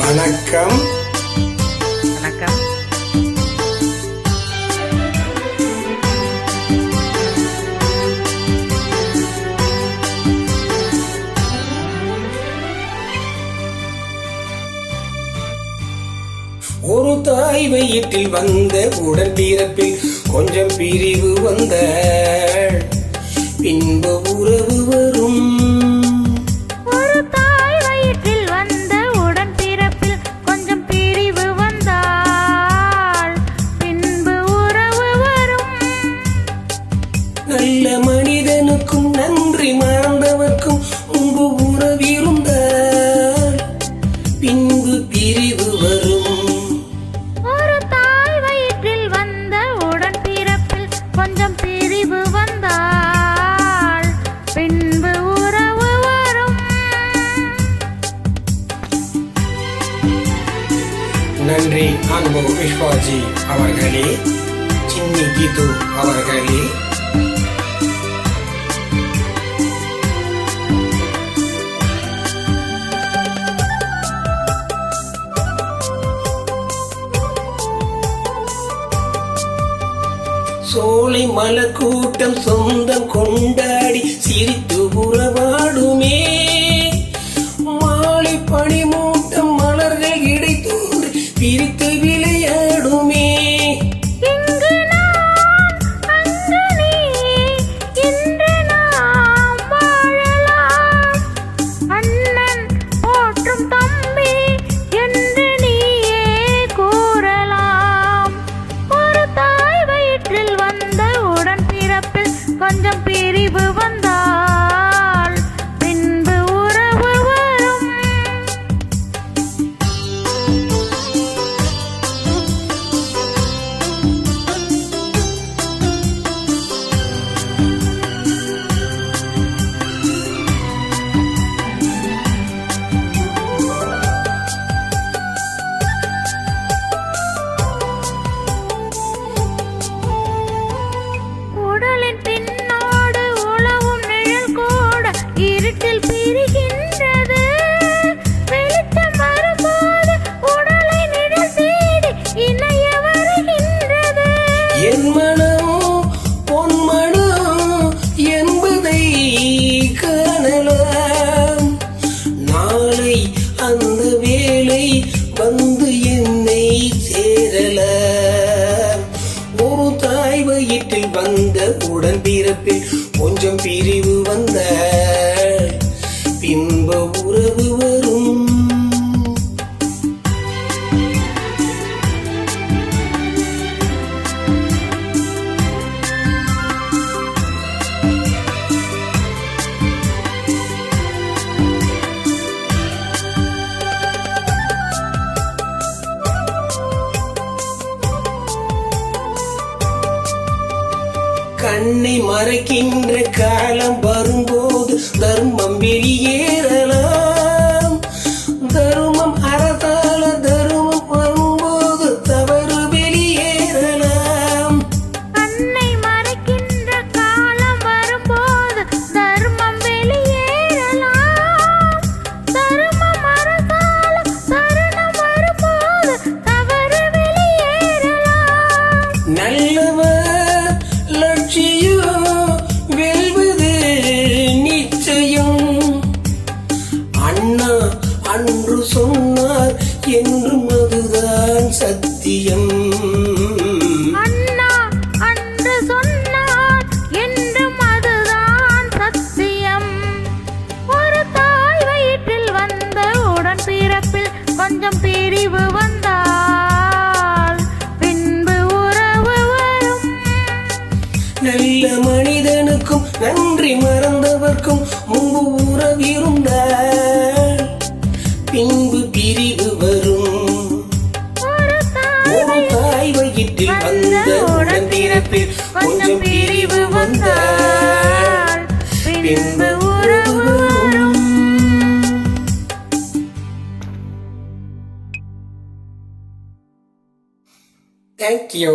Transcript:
வணக்கம். வணக்கம். ஒரு தாய் வயிற்றில் வந்த உடல் பிறப்பில் கொஞ்சம் பிரிவு வந்த பின்பு உறவு வரும். ஒரு தாய் வயிற்றில் வந்த உடன் பிறப்பில் கொஞ்சம் பிரிவு வந்தால் பின்பு உறவு வரும். நல்ல மனிதனுக்கும் நன்றி மறந்தவர்க்கும் முன்பு உறவிருந்தால் பின்பு பிரிவு வரும். கொஞ்சம் பிரிவு வந்தால் பின்பு உறவு வரும். நன்றி அன்பு விஸ்வாஜி அவர்களே, சின்னி கீது அவர்களே. சோலை மலர் கூட்டம் சொந்தம் கொண்டாடி சிரித்து உறவாடுமே. மாலை பனிமூட்டம் மலர்கள் இடை தோன்றி பிரித்து விளையாடுமே. கொஞ்சம் பிரிவு வந்தால் பின்பு உறவு வரும். இருட்டில் பிரிகின்றது வெளிச்சம் வரும்போது உடலை நிழல் தேடி இணைய வருகின்றது. என் மனம் பொன் மனம் என்பதை காணலாம். நாளை அந்த வேலை வந்து என்னை சேரலாம். ஒரு தாய் வயிற்றில் வந்த உடன் பிறப்பில் கொஞ்சம் பிரிவு வந்த பின்பு உறவு வரும். கண்ணை மறைக்கின்ற காலம் வரும்போது தர்மம் வெளியேறலாம். தர்மம் அரசால தர்மம் வரும்போது தவறு வெளியேறலாம். கண்ணை மறைக்கின்ற காலம் வரும்போது தர்மம் வெளியேறலாம். தர்மம் அரசால தருணம் வரும்போது தவறு வெளியேறலாம். நல்லவர் வெல்வது நிச்சயம். அண்ணா அன்று சொன்னார் என்றும் அதுதான் சத்தியம். அண்ணா அன்று சொன்னார் என்றும் அதுதான் சத்தியம். ஒரு தாய் வயிற்றில் வந்த உடன் பிறப்பில் கொஞ்சம் பிரிவு வந்தால் பின்பு உறவு வரும். நல்ல மனிதனுக்கும் நன்றி மறந்தவர்க்கும் முன்பு உறவிருந்தால் பின்பு பிரிவு வரும். ஒரு தாய் வயிற்றில் வந்த உடன் பிறப்பில் கொஞ்சம் பிரிவு வந்தால் பின்பு உறவு வரும். Thank you.